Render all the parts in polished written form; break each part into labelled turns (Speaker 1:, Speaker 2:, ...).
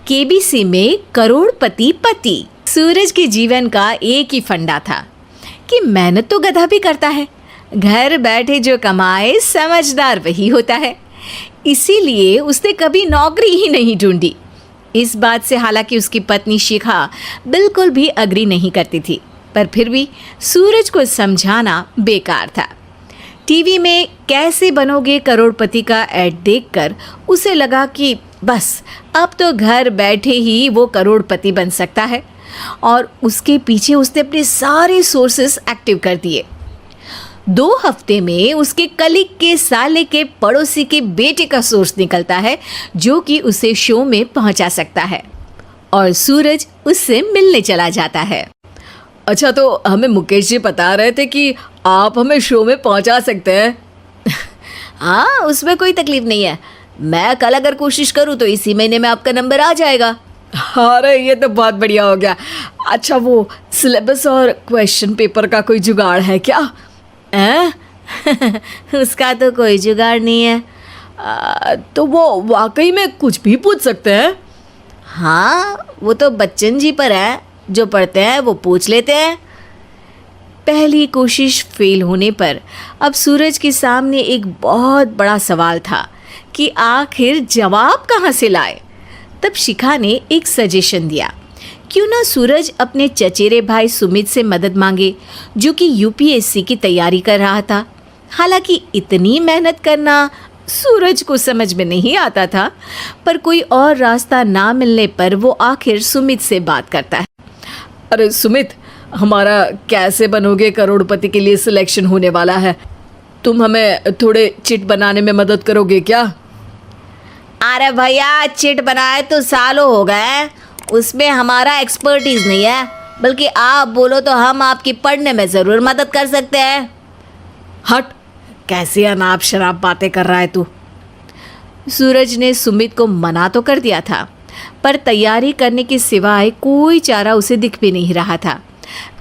Speaker 1: KBC में करोड़पति पति। सूरज के जीवन का एक ही फंडा था कि मेहनत तो गधा भी करता है, घर बैठे जो कमाए समझदार वही होता है। इसीलिए उसने कभी नौकरी ही नहीं ढूंढी। इस बात से हालांकि उसकी पत्नी शिखा बिल्कुल भी अग्री नहीं करती थी, पर फिर भी सूरज को समझाना बेकार था। टीवी में कैसे बनोगे करोड़पति का ऐड देखकर उसे लगा कि बस अब तो घर बैठे ही वो करोड़पति बन सकता है, और उसके पीछे उसने अपने सारे सोर्सेस एक्टिव कर दिए। 2 हफ्ते में उसके कलीग के साले के पड़ोसी के बेटे का सोर्स निकलता है जो कि उसे शो में पहुंचा सकता है, और सूरज उससे मिलने चला जाता है।
Speaker 2: अच्छा, तो हमें मुकेश जी बता रहे थे कि आप हमें शो में पहुंचा सकते हैं।
Speaker 1: हाँ, उसमें कोई तकलीफ नहीं है। मैं कल अगर कोशिश करूँ तो इसी महीने में आपका नंबर आ जाएगा।
Speaker 2: अरे ये तो बहुत बढ़िया हो गया। अच्छा, वो सिलेबस और क्वेश्चन पेपर का कोई जुगाड़ है क्या?
Speaker 1: उसका तो कोई जुगाड़ नहीं है।
Speaker 2: तो वो वाकई में कुछ भी पूछ सकते हैं?
Speaker 1: हाँ, वो तो बच्चन जी पर है, जो पढ़ते हैं वो पूछ लेते हैं। पहली कोशिश फेल होने पर अब सूरज के सामने एक बहुत बड़ा सवाल था कि आखिर जवाब कहाँ से लाए। तब शिखा ने एक सजेशन दिया, क्यों ना सूरज अपने चचेरे भाई सुमित से मदद मांगे, जो कि यूपीएससी की तैयारी कर रहा था। हालांकि इतनी मेहनत करना सूरज को समझ में नहीं आता था, पर कोई और रास्ता ना मिलने पर वो आखिर सुमित से बात करता है।
Speaker 2: अरे सुमित, हमारा कैसे बनोगे करोड़पति के लिए सिलेक्शन होने वाला है। तुम हमें थोड़े चिट बनाने में मदद करोगे क्या?
Speaker 1: अरे भैया, चिट बनाए तो सालों हो गए, उसमें हमारा एक्सपर्टीज नहीं है, बल्कि आप बोलो तो हम आपकी पढ़ने में ज़रूर मदद कर सकते हैं।
Speaker 2: हट, कैसी अनाप शराब बातें कर रहा है तू।
Speaker 1: सूरज ने सुमित को मना तो कर दिया था, पर तैयारी करने के सिवाय कोई चारा उसे दिख भी नहीं रहा था।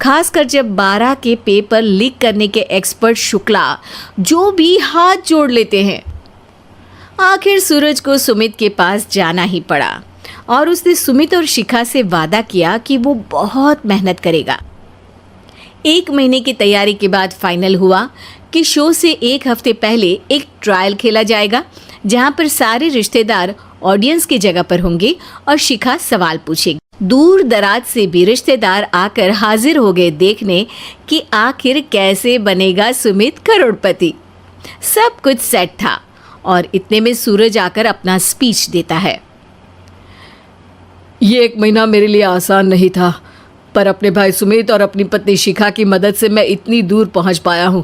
Speaker 1: खासकर जब 12 के पेपर लीक करने के एक्सपर्ट शुक्ला जो भी हाथ जोड़ लेते हैं। आखिर सूरज को सुमित के पास जाना ही पड़ा, और उसने सुमित और शिखा से वादा किया कि वो बहुत मेहनत करेगा। 1 महीने की तैयारी के बाद फाइनल हुआ कि शो से 1 हफ्ते पहले एक ट्रायल खेला जाएगा, जहां पर सारे रिश्तेदार ऑडियंस की जगह पर होंगे और शिखा सवाल पूछेगी। दूर दराज से भी रिश्तेदार आकर हाजिर हो गए देखने कि आखिर कैसे बनेगा सुमित करोड़पति। सब कुछ सेट था, और इतने में सूरज आकर अपना स्पीच देता है।
Speaker 2: ये 1 महीना मेरे लिए आसान नहीं था, पर अपने भाई सुमित और अपनी पत्नी शिखा की मदद से मैं इतनी दूर पहुंच पाया हूं।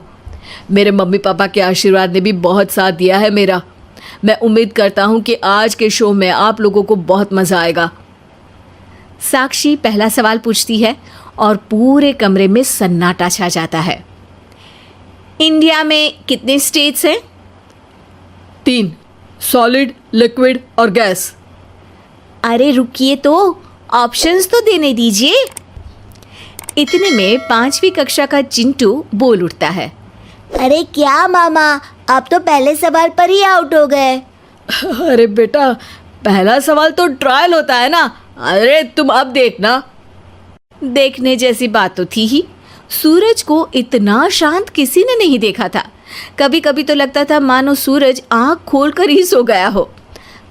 Speaker 2: मेरे मम्मी पापा के आशीर्वाद ने भी बहुत साथ दिया है मेरा। मैं उम्मीद करता हूं कि आज के शो में आप लोगों को बहुत मज़ा आएगा।
Speaker 1: साक्षी पहला सवाल पूछती है और पूरे कमरे में सन्नाटा छा जाता है। इंडिया में कितने स्टेट्स हैं?
Speaker 2: 3, सॉलिड, लिक्विड और गैस।
Speaker 1: अरे रुकिए, तो ऑप्शंस तो देने दीजिए। इतने में 5वीं कक्षा का चिंटू बोल उठता है।
Speaker 3: अरे क्या मामा, आप तो पहले सवाल पर ही आउट हो गए।
Speaker 2: अरे बेटा, पहला सवाल तो ट्रायल होता है ना। अरे तुम अब देखना।
Speaker 1: देखने जैसी बात तो थी ही। सूरज को इतना शांत किसी ने नहीं देखा था। कभी कभी तो लगता था मानो सूरज आंख खोलकर ही सो गया हो।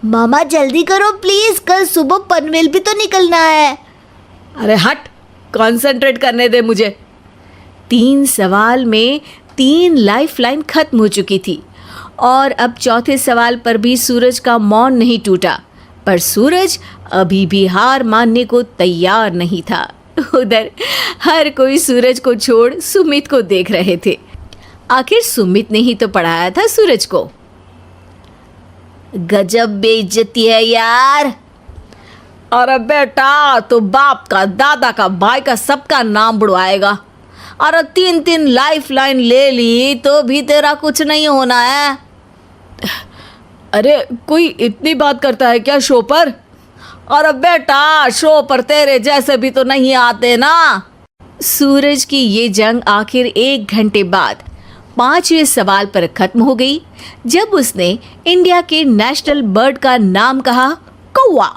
Speaker 3: मामा जल्दी करो प्लीज, कल सुबह पनवेल भी तो निकलना है।
Speaker 2: अरे हट, कंसंट्रेट करने दे मुझे।
Speaker 1: 3 सवाल में 3 लाइफलाइन खत्म हो चुकी थी, और अब चौथे सवाल पर भी सूरज का मौन नहीं टूटा। पर सूरज अभी भी हार मानने को तैयार नहीं था। उधर हर कोई सूरज को छोड़ सुमित को देख रहे थे। आखिर सुमित ने ही तो पढ़ाया था सूरज को।
Speaker 3: गजब बेइज्जती है यार।
Speaker 2: अरे बेटा, तो बाप का, दादा का, भाई का, सबका नाम बुड़वाएगा।
Speaker 3: अरे 3 लाइफलाइन ले ली तो भी तेरा कुछ नहीं होना है।
Speaker 2: अरे कोई इतनी बात करता है क्या शो पर?
Speaker 3: अरे बेटा, शो पर तेरे जैसे भी तो नहीं आते ना।
Speaker 1: सूरज की ये जंग आखिर 1 घंटे बाद 5वें सवाल पर खत्म हो गई, जब उसने इंडिया के नेशनल बर्ड का नाम कहा, कौवा।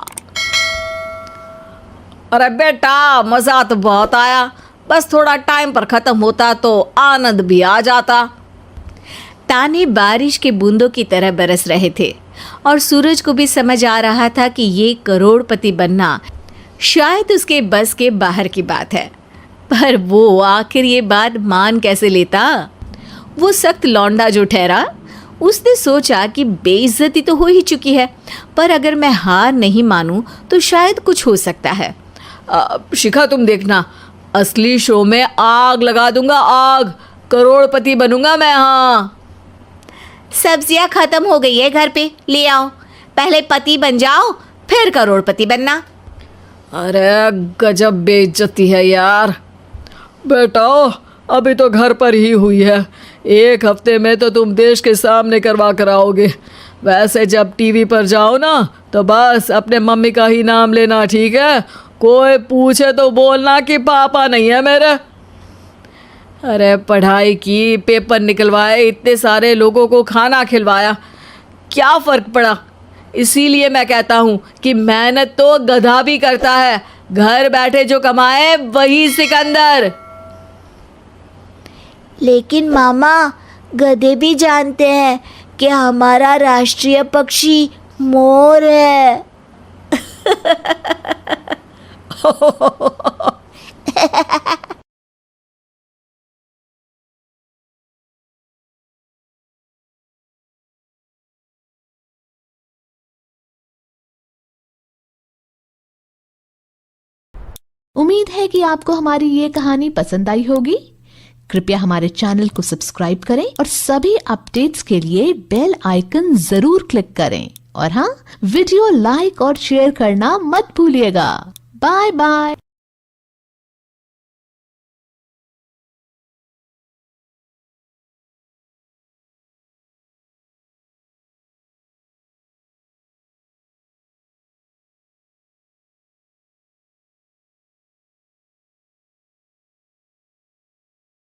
Speaker 3: अरे बेटा, मज़ा तो बहुत आया, बस थोड़ा टाइम पर ख़त्म होता तो आनंद भी आ जाता।
Speaker 1: ताने बारिश के बूंदों की तरह बरस रहे थे और सूरज को भी समझ आ रहा था कि ये करोड़पति बनना शायद उसके बस के बाहर की बात है। पर वो आखिर ये बात मान कैसे लेता? वो सख्त लौंडा जो ठहरा, उसने सोचा कि बेइज्जती तो हो ही चुकी है, पर अगर मैं हार नहीं मानूं तो शायद कुछ हो सकता है।
Speaker 2: शिखा, तुम देखना, असली शो में आग लगा दूंगा, आग, करोड़पति बनूंगा मैं। हाँ,
Speaker 1: सब्जियां खत्म हो गई है घर पे, ले आओ। पहले पति बन जाओ, फिर करोड़पति बनना।
Speaker 2: अरे गजब बेइज्जती है यार। बेटा, अभी तो घर पर ही हुई है, 1 हफ्ते में तो तुम देश के सामने करवा कर आओगे। वैसे जब टीवी पर जाओ ना तो बस अपने मम्मी का ही नाम लेना, ठीक है? कोई पूछे तो बोलना कि पापा नहीं है मेरे। अरे पढ़ाई की, पेपर निकलवाए, इतने सारे लोगों को खाना खिलवाया, क्या फ़र्क पड़ा? इसीलिए मैं कहता हूँ कि मेहनत तो गधा भी करता है, घर बैठे जो कमाए वही सिकंदर।
Speaker 4: लेकिन मामा, गधे भी जानते हैं कि हमारा राष्ट्रीय पक्षी मोर है।
Speaker 5: उम्मीद है कि आपको हमारी ये कहानी पसंद आई होगी। कृपया हमारे चैनल को सब्सक्राइब करें और सभी अपडेट्स के लिए बेल आइकन जरूर क्लिक करें। और हाँ, वीडियो लाइक और शेयर करना मत भूलिएगा। Bye bye.